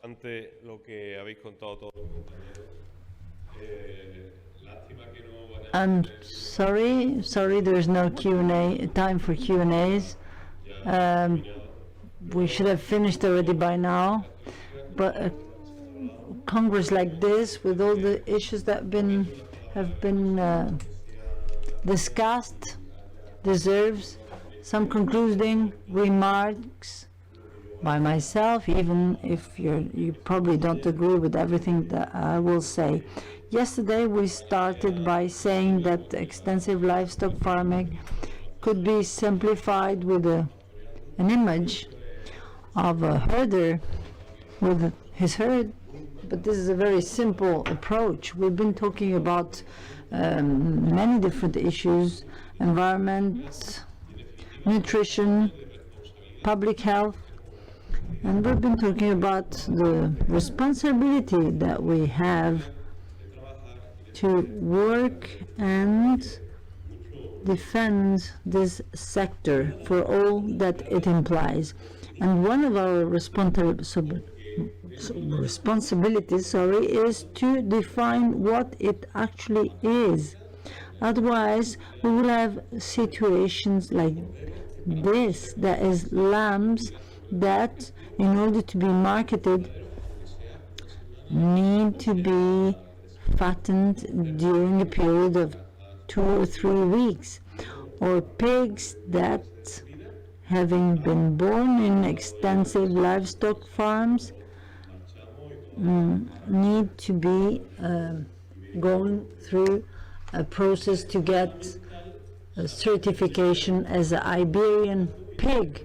Ante lo que habéis contado todos los compañeros. Lástima que no vayamos a I'm tener sorry, there's no Q&A, time for Q&As. We should have finished already by now, but a Congress like this, with all the issues that have been discussed, deserves some concluding remarks by myself, even if you probably don't agree with everything that I will say. Yesterday we started by saying that extensive livestock farming could be simplified with an image of a herder with his herd, but this is a very simple approach. We've been talking about many different issues: environment, nutrition, public health, and we've been talking about the responsibility that we have to work and defend this sector for all that it implies. And one of our responsibilities is to define what it actually is. Otherwise, we will have situations like this, that is, lambs that, in order to be marketed, need to be fattened during a period of 2 or 3 weeks, or pigs that, having been born in extensive livestock farms, need to be going through a process to get a certification as an Iberian pig.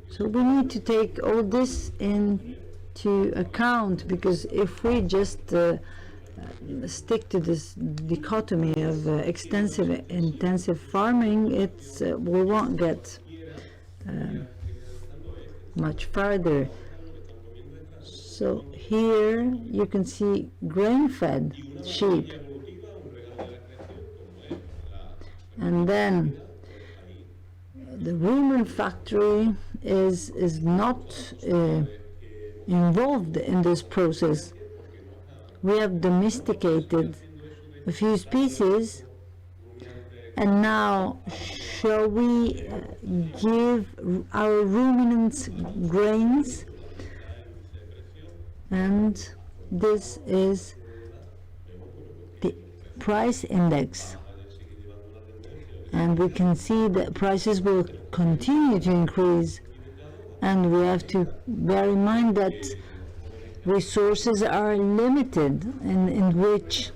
So we need to take all this into account, because if we just stick to this dichotomy of extensive intensive farming, we won't get much further. So here you can see grain-fed sheep, and then the rumen factory is not involved in this process. We have domesticated a few species, and now shall we give our ruminants grains? And this is the price index, and we can see that prices will continue to increase, and we have to bear in mind that resources are limited, in which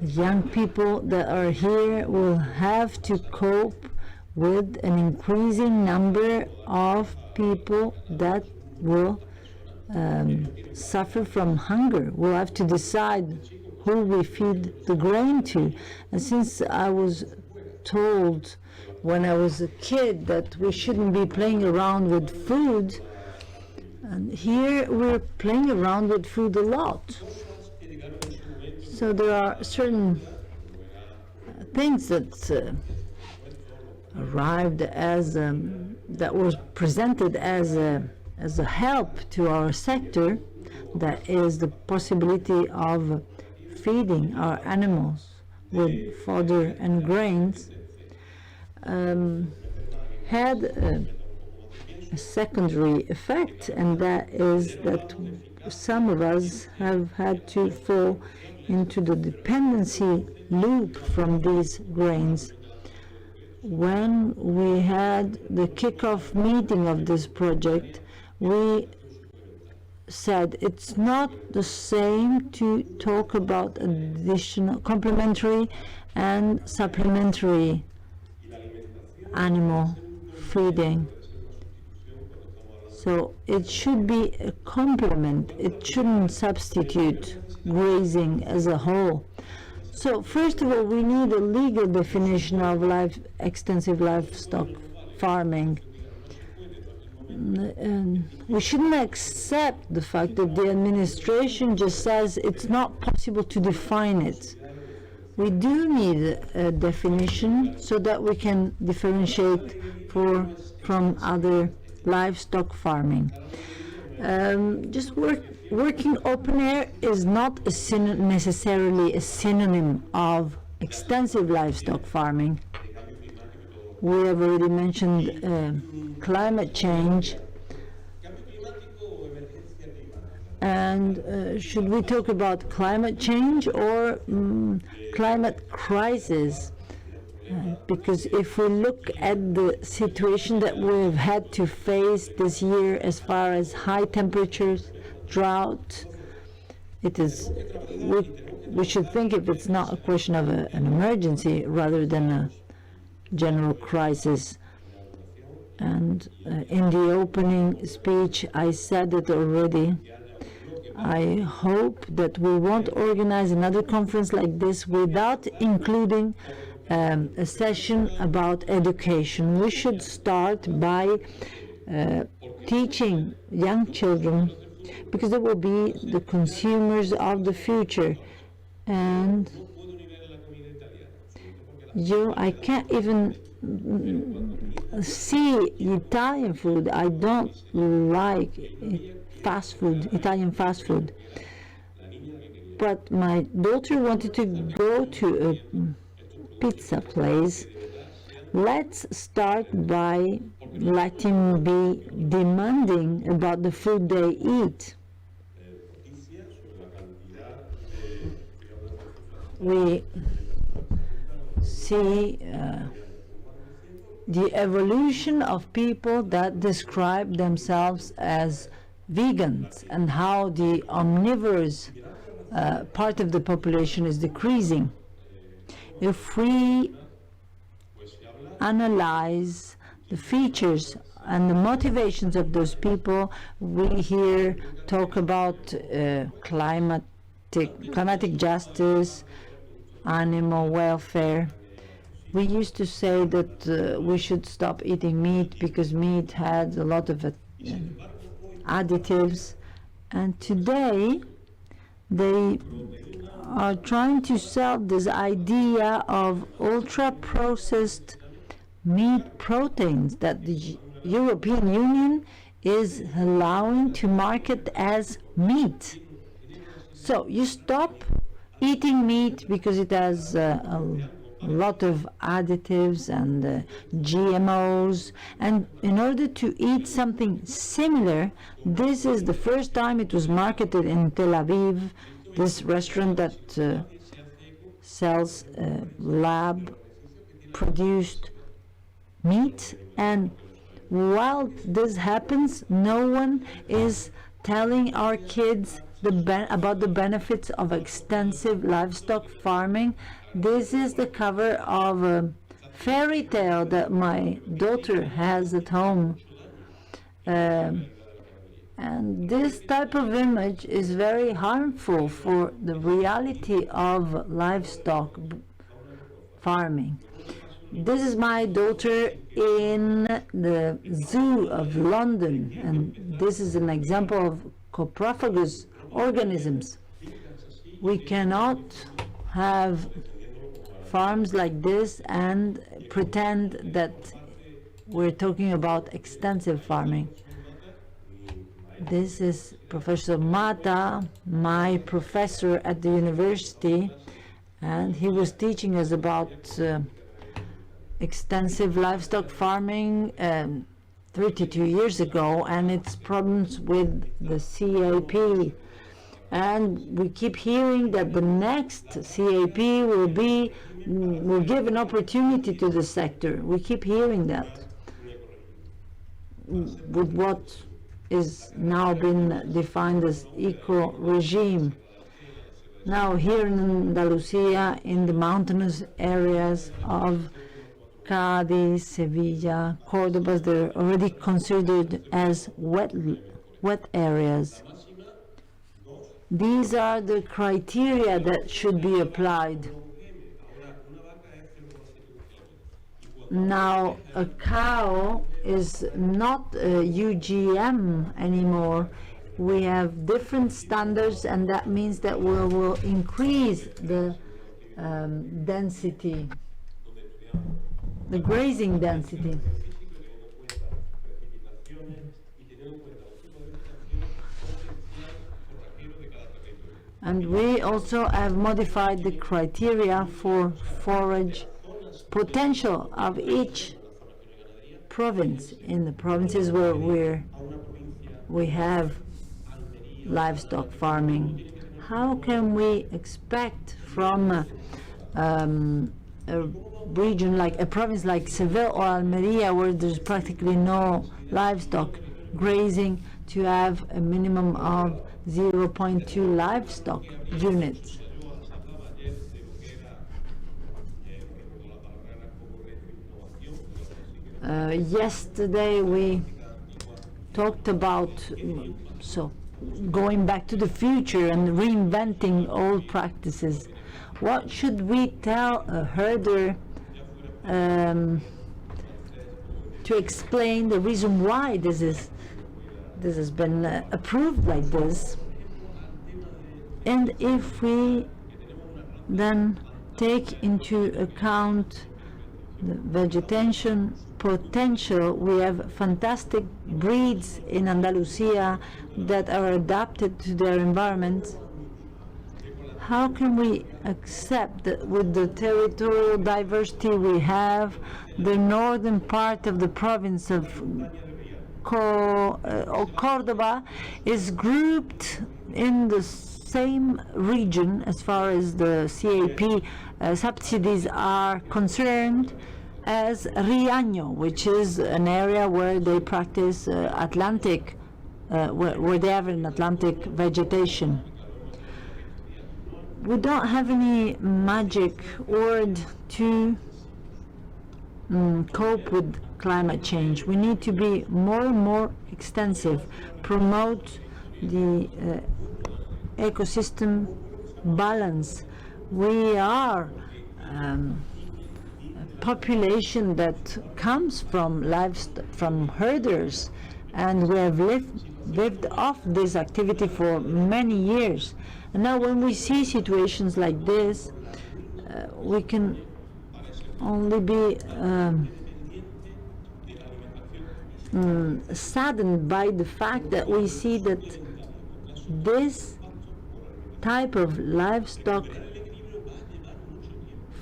young people that are here will have to cope with an increasing number of people that will suffer from hunger. We'll have to decide who we feed the grain to. And since I was told when I was a kid that we shouldn't be playing around with food, and here we're playing around with food a lot. So there are certain things that arrived as that was presented as a help to our sector, that is the possibility of feeding our animals with fodder and grains, had a secondary effect, and that is that some of us have had to fall into the dependency loop from these grains. When we had the kickoff meeting of this project, we said it's not the same to talk about additional, complementary and supplementary animal feeding. So it should be a complement. It shouldn't substitute grazing as a whole. So first of all, we need a legal definition of extensive livestock farming. And we shouldn't accept the fact that the administration just says it's not possible to define it. We do need a definition so that we can differentiate from other livestock farming. Just working open air is not necessarily a synonym of extensive livestock farming. We have already mentioned climate change. And should we talk about climate change or climate crisis? Because if we look at the situation that we've had to face this year as far as high temperatures, drought, it is, we should think if it's not a question of an emergency rather than a general crisis. And in the opening speech, I said it already. I hope that we won't organize another conference like this without including a session about education. We should start by teaching young children, because they will be the consumers of the future. And I can't even see Italian food. I don't like fast food, Italian fast food. But my daughter wanted to go to a pizza place. Let's start by letting be demanding about the food they eat. We see the evolution of people that describe themselves as vegans and how the omnivorous part of the population is decreasing. If we analyze the features and the motivations of those people, we hear talk about climatic justice, animal welfare. We used to say that we should stop eating meat because meat had a lot of additives, and today they are trying to sell this idea of ultra-processed meat proteins that the European Union is allowing to market as meat. So you stop eating meat because it has a lot of additives and GMOs, and in order to eat something similar, this is the first time it was marketed in Tel Aviv, this restaurant that sells lab produced meat. And while this happens, no one is telling our kids about the benefits of extensive livestock farming. This is the cover of a fairy tale that my daughter has at home. And this type of image is very harmful for the reality of livestock farming. This is my daughter in the zoo of London, and this is an example of coprophagous organisms. We cannot have farms like this and pretend that we're talking about extensive farming. This is Professor Mata, my professor at the university, and he was teaching us about extensive livestock farming 32 years ago and its problems with the CAP. And we keep hearing that the next CAP will give an opportunity to the sector. We keep hearing that with what is now been defined as eco-regime. Now here in Andalusia, in the mountainous areas of Cádiz, Sevilla, Córdoba, they're already considered as wet areas. These are the criteria that should be applied. Now, a cow is not a UGM anymore. We have different standards, and that means that we will increase the density, the grazing density. And we also have modified the criteria for forage potential of each province. In the provinces where we have livestock farming, how can we expect from a region like a province like Seville or Almeria, where there's practically no livestock grazing, to have a minimum of 0.2 livestock units? Yesterday we talked about going back to the future and reinventing old practices. What should we tell a herder to explain the reason why this has been approved like this? And if we then take into account the vegetation potential, we have fantastic breeds in Andalusia that are adapted to their environment. How can we accept that with the territorial diversity we have, the northern part of the province of Cordoba is grouped in the same region as far as the CAP subsidies are concerned as Riaño, which is an area where they practice Atlantic, where they have an Atlantic vegetation? We don't have any magic word to cope with climate change. We need to be more and more extensive, promote the ecosystem balance. We are a population that comes from livestock, from herders, and we have lived off this activity for many years. And now when we see situations like this, we can only be saddened by the fact that we see that this type of livestock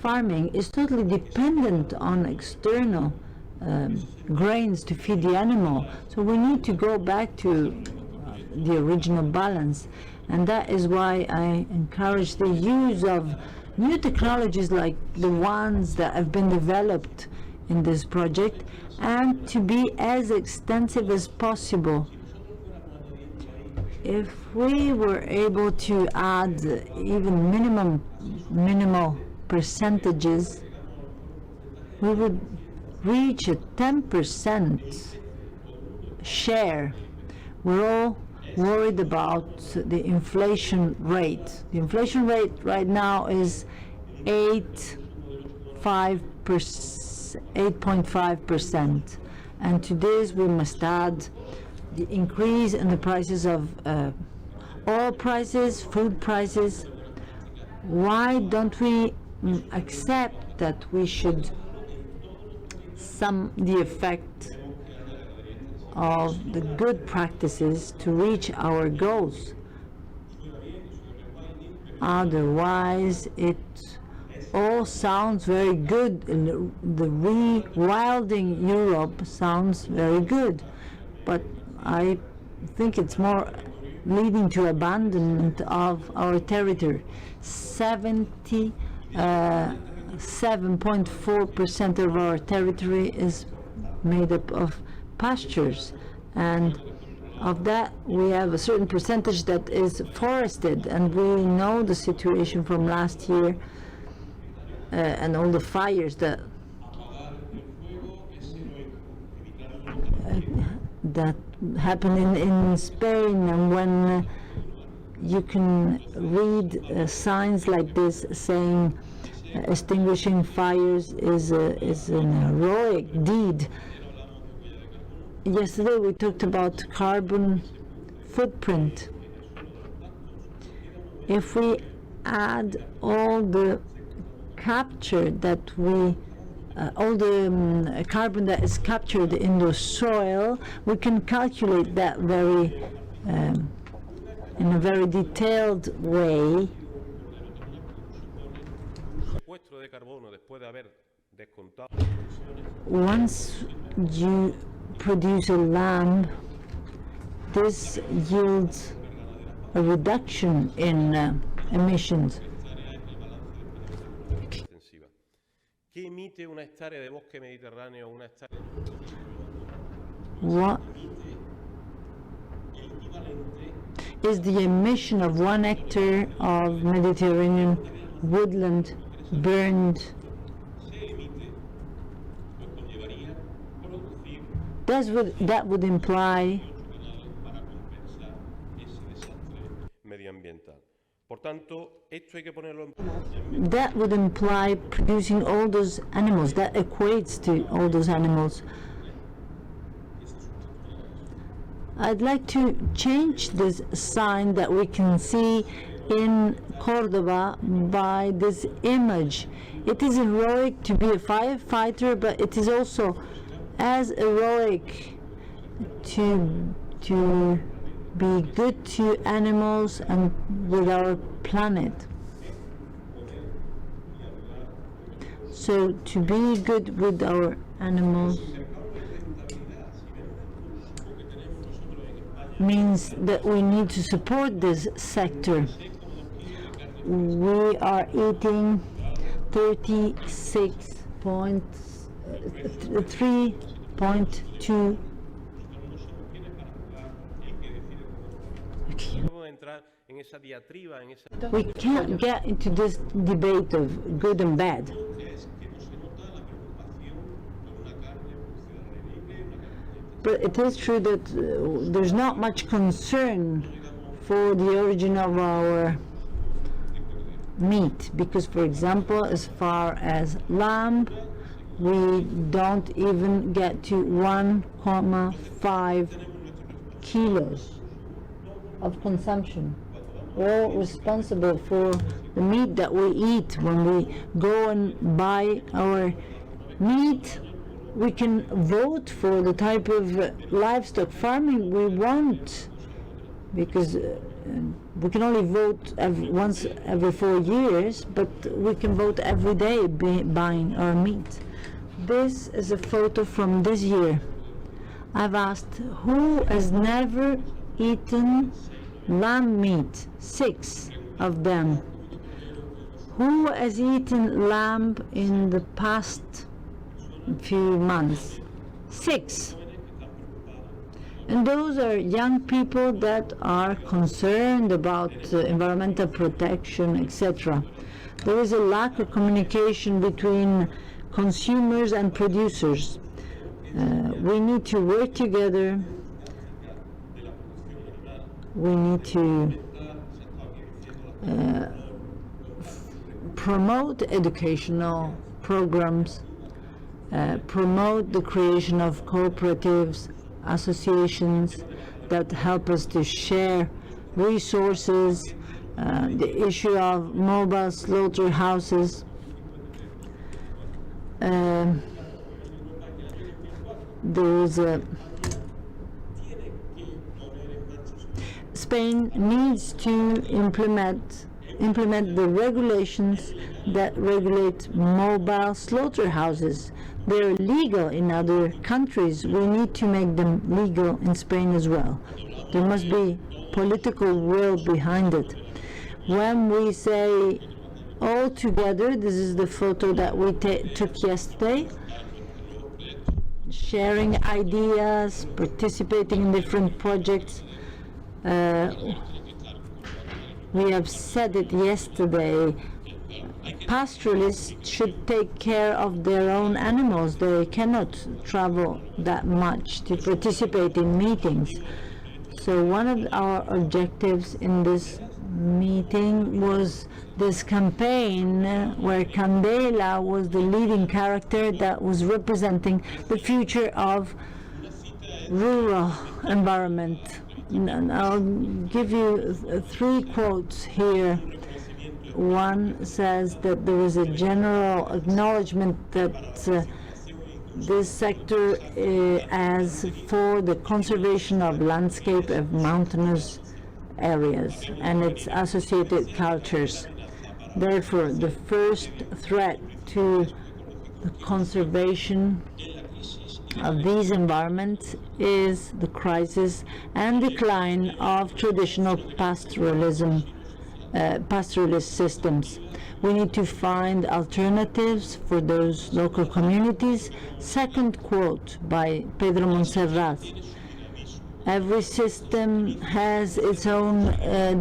farming is totally dependent on external grains to feed the animal. So we need to go back to the original balance. And that is why I encourage the use of new technologies like the ones that have been developed in this project, and to be as extensive as possible. If we were able to add even minimal percentages, we would reach a 10% share. We're all worried about the inflation rate. The inflation rate right now is 8.5%, and to this we must add the increase in the prices of oil prices, food prices. Why don't we accept that we should sum the effect of the good practices to reach our goals? Otherwise, it all sounds very good. The rewilding Europe sounds very good, but I think it's more leading to abandonment of our territory. 7.4% of our territory is made up of pastures, and of that we have a certain percentage that is forested, and we know the situation from last year and all the fires that happen in Spain. And when you can read signs like this saying extinguishing fires is an heroic deed. Yesterday we talked about carbon footprint. If we add all the capture that all the carbon that is captured in the soil, we can calculate that very in a very detailed way. Secuestro de carbono después de haber descontado Once you produce a lamb, this yields a reduction in emissions. extensiva. ¿Qué emite una hectárea de bosque mediterráneo o una hectárea? What is the emission of 1 hectare of Mediterranean woodland burned? That would imply Medioambiental. Por tanto, esto hay que ponerlo en that would imply producing all those animals. That equates to all those animals. I'd like to change this sign that we can see in Cordoba by this image. It is heroic to be a firefighter, but it is also as heroic to be good to animals and with our planet. So to be good with our animals means that we need to support this sector. We are eating 3.2. Vamos a entrar en esa diatriba, en esa We can't get into this debate of good and bad. But it is true that there's not much concern for the origin of our meat, because, for example, as far as lamb, we don't even get to 1.5 kilos of consumption. We're all responsible for the meat that we eat. When we go and buy our meat, we can vote for the type of livestock farming we want, because we can only vote once every 4 years, but we can vote every day buying our meat. This is a photo from this year. I've asked who has never eaten lamb meat. 6 of them. Who has eaten lamb in the past few months? 6. And those are young people that are concerned about environmental protection, etc. There is a lack of communication between consumers and producers. We need to work together. We need to promote educational programs, promote the creation of cooperatives, associations that help us to share resources, the issue of mobile slaughterhouses. Spain needs to implement the regulations that regulate mobile slaughterhouses. They're legal in other countries. We need to make them legal in Spain as well. There must be political will behind it. When we say all together, this is the photo that we took yesterday, sharing ideas, participating in different projects. We have said it yesterday, pastoralists should take care of their own animals. They cannot travel that much to participate in meetings. So one of our objectives in this meeting was this campaign where Candela was the leading character that was representing the future of rural environment. And I'll give you 3 quotes here. One says that there is a general acknowledgement that this sector as for the conservation of landscape, of mountainous areas and its associated cultures. Therefore, the first threat to the conservation of these environments is the crisis and decline of traditional pastoralism, pastoralist systems. We need to find alternatives for those local communities. Second quote by Pedro Montserrat. Every system has its own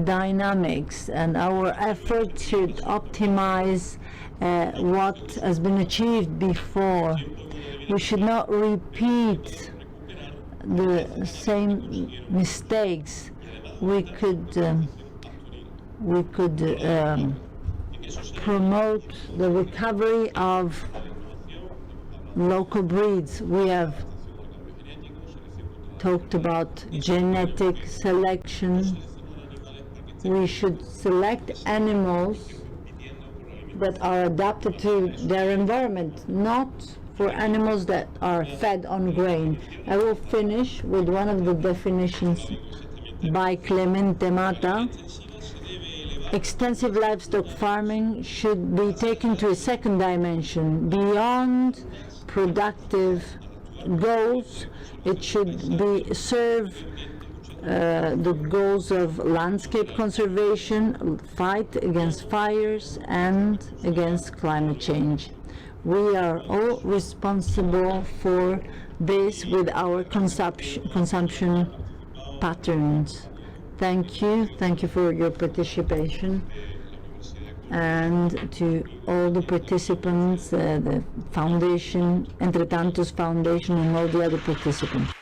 dynamics, and our efforts should optimize what has been achieved before. We should not repeat the same mistakes. We could promote the recovery of local breeds. We have talked about genetic selection. We should select animals that are adapted to their environment, not for animals that are fed on grain. I will finish with one of the definitions by Clemente Mata. Extensive livestock farming should be taken to a second dimension. Beyond productive goals, it should serve the goals of landscape conservation, fight against fires, and against climate change. We are all responsible for this with our consumption patterns. Thank you for your participation, and to all the participants, the Foundation, Entre Tantos Foundation, and all the other participants.